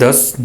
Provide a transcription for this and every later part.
10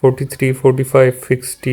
43 45 60